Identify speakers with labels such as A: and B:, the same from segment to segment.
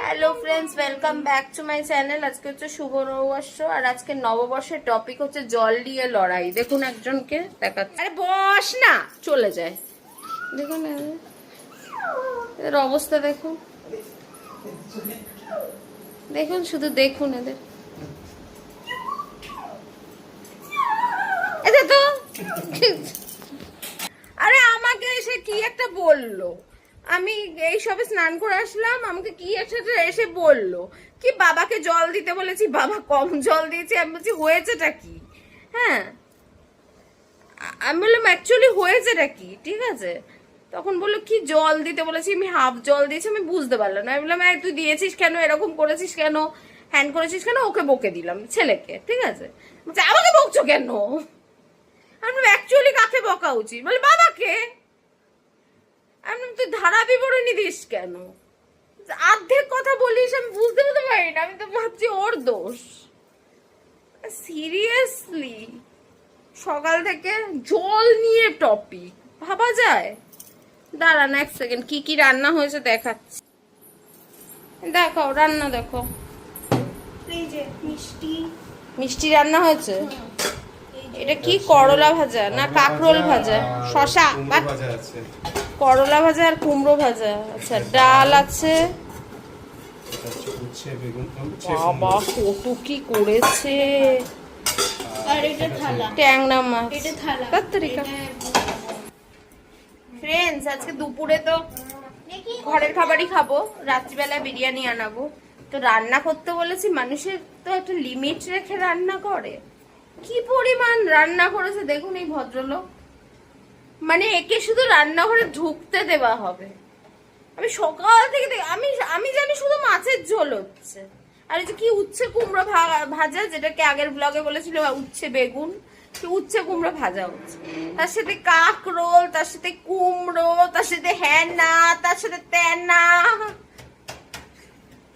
A: Hello friends, welcome back to my channel. আজকে হচ্ছে শুভ নববর্ষ, আর আজকে নববর্ষের টপিক হচ্ছে জল দিয়ে লড়াই। দেখুন একজনকে দেখাচ্ছে, আরে বস না, চলে যায়। দেখুন এদের অবস্থা, দেখুন দেখুন, শুধু দেখুন এদের। এদের তো আরে আমাকে এসে কি একটা বললো, আমি এই সবে স্নান করে আসলাম, আমাকে কি একটা এসে বললো কি বাবাকে জল দিতে বলেছি, বাবা কম জল দিয়েছি। আমি বলছি হয়েছেটা কি? হ্যাঁ, আমি বললাম অ্যাকচুয়ালি হয়েছেটা কি, ঠিক আছে। তখন বললো কি জল দিতে বলেছি, আমি হাফ জল দিয়েছি। আমি বুঝতে পারলাম না। আমি বললাম তুই দিয়েছিস কেন, এরকম করেছিস কেন, হ্যান্ড করেছিস কেন? ওকে বকে দিলাম, ছেলেকে, ঠিক আছে। বলছে আমাকে বকছো কেন? আমি অ্যাকচুয়ালি কাকে বকা উচিত? বলে বাবাকে। আমি তুই ধারা বিবরণী দিস কেন, অর্ধেক কথা বলিস, আমি বুঝতে পারি না। আমি তো ভাবছি ওর দোষ। সিরিয়াসলি সকাল থেকে জল নিয়ে টপিক ভাবা যায়? দাঁড়ান এক সেকেন্ড, কি কি রান্না হয়েছে দেখাচ্ছি। দেখো রান্না, দেখো মিষ্টি রান্না হয়েছে। এটা কি করলা ভাজা না কাঁকরোল ভাজা? শশা করলা ভাজা আর কুমড়ো ভাজা। আচ্ছা, ডাল আছে। বাবা কত কি করেছে। ট্যাংরা মাছ। ফ্রেন্ডস, আজকে দুপুরে তো ঘরের খাবারই খাবো, রাত্রিবেলায় বিরিয়ানি আনাবো। তো রান্না করতে বলেছি, মানুষের তো একটা লিমিট রেখে রান্না করে। কি পরিমাণ রান্না করেছে দেখুন এই ভদ্রলোক। মানে একে শুধু রান্নাঘরে ঢুকতে দেওয়া হবে। আমি সকাল থেকে আমি জানি শুধু মাছের ঝোল হচ্ছে, আর এই যে কি উচ্ছে কুমড়ো ভাজা, যেটাকে আগের ব্লগে বলেছিল উচ্ছে বেগুন, উচ্ছে কুমড়ো ভাজা হচ্ছে, তার সাথে কাঁকরোল, তার সাথে কুমড়ো, তার সাথে হ্যানা, তার সাথে তেনা,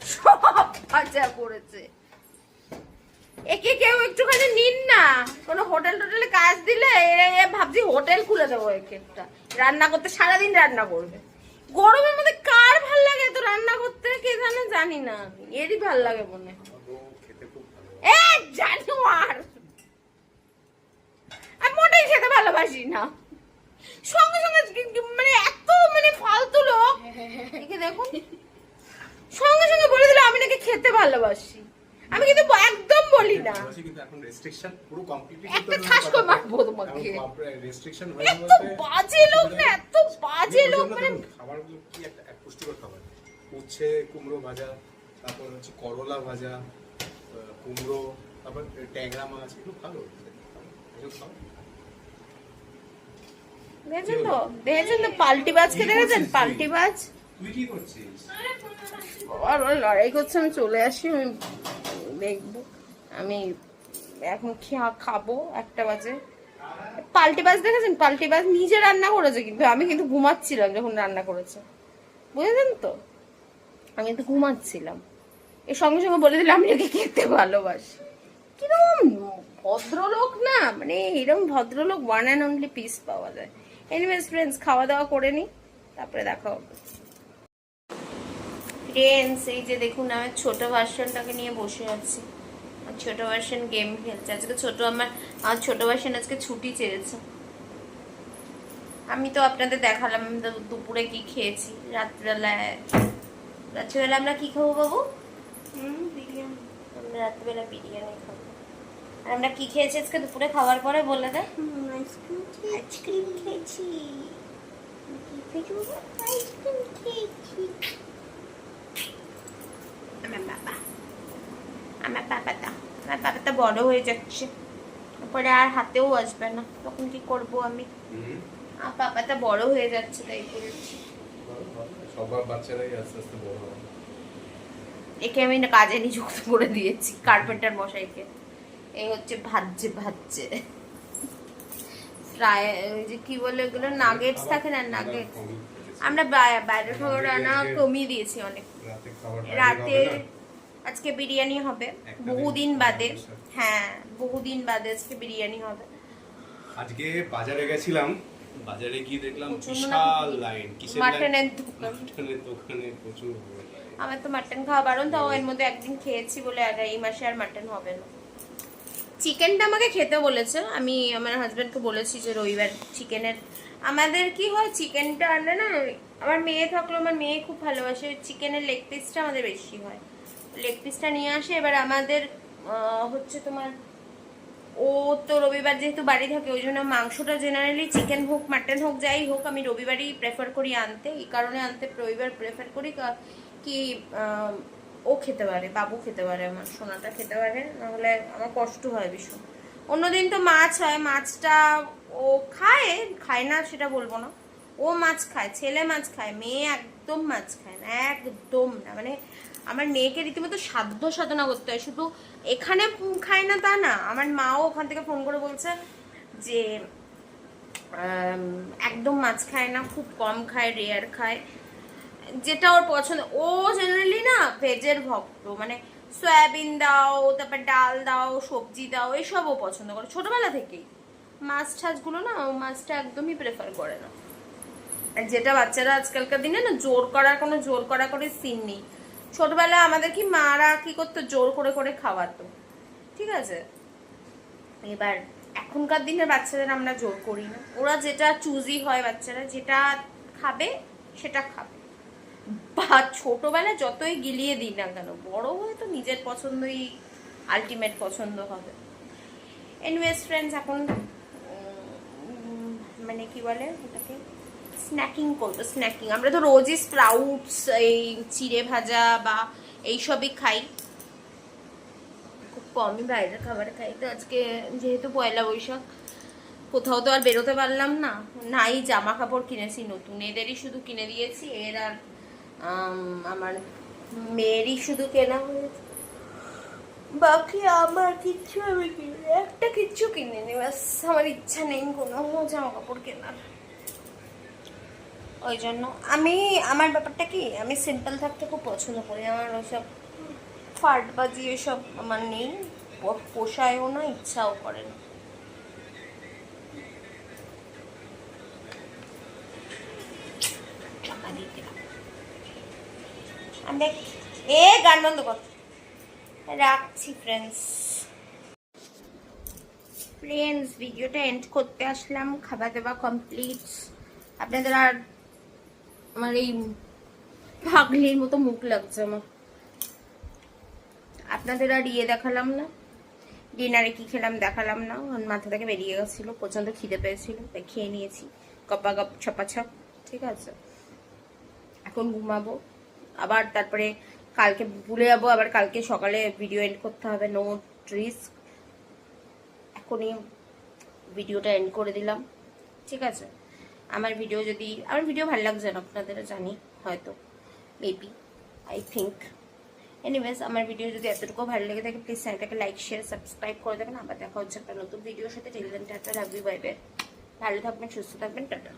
A: সব ভাজা করেছে। একে কেউ একটুখানি নিন না, কোনো হোটেল টোটেলে কাজ দিলে ভাবছি হোটেল খুলে দেবো। একটা রান্না করতে সারাদিন রান্না করবে। গরমের মধ্যে কার ভাল লাগে এত রান্না করতে? কে জানে, জানি না, এরই ভাল লাগে মনে হয়। জানোয়ার, আমি মোটেই খেতে ভালোবাসি না। সঙ্গে সঙ্গে মানে এত মানে ফালতু লোক, একে দেখুন সঙ্গে সঙ্গে বলে দিল আমি নাকি খেতে ভালোবাসি। আমি কিন্তু একদম বলি না, কিন্তু এখন রেস্ট্রিকশন পুরো কমপ্লিটলি একটা ঠাস করে মারবো তোমাকে। রেস্ট্রিকশন হয়ে গেছে, এত বাজে লোক না, এত বাজে লোক। মানে খাবারগুলো কি একটা পুষ্টিকর খাবার, উচ্ছে কুমড়ো ভাজা, তারপর হচ্ছে করলা ভাজা, কুমড়ো, তারপর ট্যাংরা মাছ, এগুলো ভালো। দেখেছেন তো, দেখেছেন তো পাল্টিবাজকে দেখেছেন? পাল্টিবাজ তুই কি করছিস? আর লড়াই করছে। আমি চলে আসি, আমি দেখবো। আমি এখন খাবো, 1টা বাজে। পাল্টিবাজ দেখেছেন? পাল্টিবাজ নিজে রান্না করেছে, কিন্তু আমি কিন্তু ঘুমাচ্ছিলাম যখন রান্না করেছে, বুঝেছেন তো। আমি কিন্তু ঘুমাচ্ছিলাম, এর সঙ্গে সঙ্গে বলে দিলাম আমি নাকি খেতে ভালোবাসি। কিরকম ভদ্রলোক না, মানে এরকম ভদ্রলোক ওয়ান অ্যান্ড অনলি পিস পাওয়া যায়। এনিওয়েজ ফ্রেন্ডস, খাওয়া দাওয়া করে নি, তারপরে দেখা হবে। ফ্রেন্ডস, এই যে দেখুন আমার ছোট ভার্সনটাকে নিয়ে বসে আছি। ছোট ভার্সন গেম খেলছে। আজকে আমার ছোট ভার্সন আজকে ছুটি চেয়েছে। আমি তো আপনাদের দেখালাম দুপুরে কি খেয়েছি। রাত্রিবেলা আমরা কি খাবো বাবু? বিরিয়ানি। আমরা রাত্রিবেলা বিরিয়ানি খাবো। আর আমরা কি খেয়েছি আজকে দুপুরে খাওয়ার পরে বলে দে? আইসক্রিম খেয়েছি। আইসক্রিম খেয়েছি। আমার বাবাটা বড় হয়ে যাচ্ছে, তারপরে আর হাতেও আসবে না, তখন কি করব আমি? আমার বাবাটা বড় হয়ে যাচ্ছে, তাই বলছি। সবার বাচ্চারাই আস্তে আস্তে বড় হয়। একে আমি না কাজে নিযুক্ত করে দিয়েছি, কার্পেন্টার মশাইকে। এই হচ্ছে ভাজছে প্রায় ওই যে কি বলে ওগুলো, নাগেটস থাকে না, নাগেটস। আমরা বাইরের খাবার রান্না কমিয়ে দিয়েছি অনেক। রাতে আজকে বিরিয়ানি হবে, বহুদিন বাদে। হ্যাঁ, বহুদিন বাদে আজকে বিরিয়ানি হবে।
B: আজকে বাজারে গেছিলাম, বাজারে গিয়ে দেখলাম
A: প্রচন্ড
B: বিশাল লাইন, কিসের লাইন?
A: মাটনের দোকান।
B: মাটনের দোকানে প্রচুর লাইন।
A: আমার তো মাটন খাওয়া বারণ, তাও এর মধ্যে একদিন খেয়েছি বলে আর এই মাসে আর মাটন হবে না। চিকেনটা আমাকে খেতে বলেছে, আমি আমার হাজবেন্ডকে বলেছি যে রবিবার চিকেনের, আমাদের কি হয় চিকেনটা আনলে না, আমার মেয়ে থাকলো, আমার মেয়ে খুব ভালোবাসে চিকেনের লেগ পিসটা আমাদের বেশি হয়, লেগ পিসটা নিয়ে আসে। এবার আমাদের হচ্ছে তোমার, ও তো রবিবার যেহেতু বাড়ি থাকে ওই জন্য মাংসটা জেনারেলি চিকেন হোক মাটন হোক যাই হোক আমি রবিবারই প্রেফার করি আনতে, এই কারণে আনতে রবিবার প্রেফার করি কি ও খেতে পারে, বাবু খেতে পারে, আমার সোনাটা খেতে পারে, নাহলে আমার কষ্ট হয় ভীষণ। অন্যদিন তো মাছ হয়, মাছটা ও খায়, খায় না সেটা বলবো না, ও মাছ খায়, ছেলে মাছ খায়, মেয়ে একদম মাছ খায় না, একদম না। মানে আমার মেয়েকে রীতিমতো সাধ্য সাধনা করতে হয়, শুধু এখানে খায় না তা না, আমার মাও ওখান থেকে ফোন করে বলছে যে একদম মাছ খায় না, খুব কম খায়, রেয়ার খায়, যেটা ওর পছন্দ। ও জেনারেলি না ভেজের ভক্ত, মানে সয়াবিন দাও, তারপর ডাল দাও, সবজি দাও, এসবও পছন্দ করে ছোটবেলা থেকেই। মাছ ঠাছগুলো না ও মাছটা একদমই প্রেফার করে না। আর যেটা বাচ্চারা আজকালকার দিনে না জোর করার কোনো জোর করা করে সিন নেই, ছোটবেলা আমাদের কি মারা কি করতো, জোর করে করে খাওয়াতো, ঠিক আছে। এবার এখনকার দিনের বাচ্চাদের আমরা জোর করি না, ওরা যেটা চুজি হয়, বাচ্চারা যেটা খাবে সেটা খাবে, বা ছোটবেলায় যতই গিলিয়ে দিই না কেন বড় হয়ে তো নিজের পছন্দই আলটিমেট পছন্দ হবে। এনিওয়েজ ফ্রেন্ডস, এখন মানে কি বলে ওটাকে, স্ন্যাকিং করবো। স্ন্যাকিং আমরা তো রোজই স্প্রাউটস, এই চিড়ে ভাজা বা এইসবই খাই, খুব কমই বাইরের খাবার খাই। তো আজকে যেহেতু পয়লা বৈশাখ, কোথাও তো আর বেরোতে পারলাম না, নাই জামা কাপড় কিনেছি নতুন, এদেরই শুধু কিনে দিয়েছি, এর আর আমার মেয়েরই শুধু কেনা হয়েছে, বাকি আমার কিচ্ছু আমি কিনি, একটা কিচ্ছু কিনিনি, ব্যাস আমার ইচ্ছা নেই কোনো জামা কাপড় কেনার। ওই জন্য আমার ব্যাপারটা কি, আমি সিম্পল থাকতে খুব পছন্দ করি, আমার ওইসব ফাটবাজি এসব আমার নেই, পোষায়ও না, ইচ্ছাও করে না। আমি গান বন্ধ কর, রাখছি ফ্রেন্ডস। ভিডিওটা এন্ড করতে আসলাম, খাওয়া দাওয়া কমপ্লিট। আপনাদের আর আমার এই পাগলির মতো মুখ লাগছে আমার, আপনাদের আর দেখালাম না, ডিনারে কি খেলাম দেখালাম না, মাথা থেকে বেরিয়ে গেছিল, প্রচন্ড খিদে পেয়েছিল, তাই খেয়ে নিয়েছি গপ্পা গপ ছপাছপ, ঠিক আছে। এখন ঘুমাবো, আবার তারপরে কালকে ভুলে যাবো, আবার কালকে সকালে ভিডিও এন্ড করতে হবে, নো রিস্ক। এখনই ভিডিওটা এন্ড করে দিলাম, ঠিক আছে। আমার ভিডিও ভালো লাগছে না আপনাদের, জানি হয়তো, মেবি, আই থিঙ্ক। এনিওয়েজ, আমার ভিডিও যদি এতটুকু ভালো লেগে থাকে প্লিজ চ্যানেলটাকে লাইক শেয়ার সাবস্ক্রাইব করে দেবেন। আবার দেখা হচ্ছে একটা নতুন ভিডিওর সাথে। Till then tata, love you, bye bye, ভালো থাকবেন, সুস্থ থাকবেন, টাটা।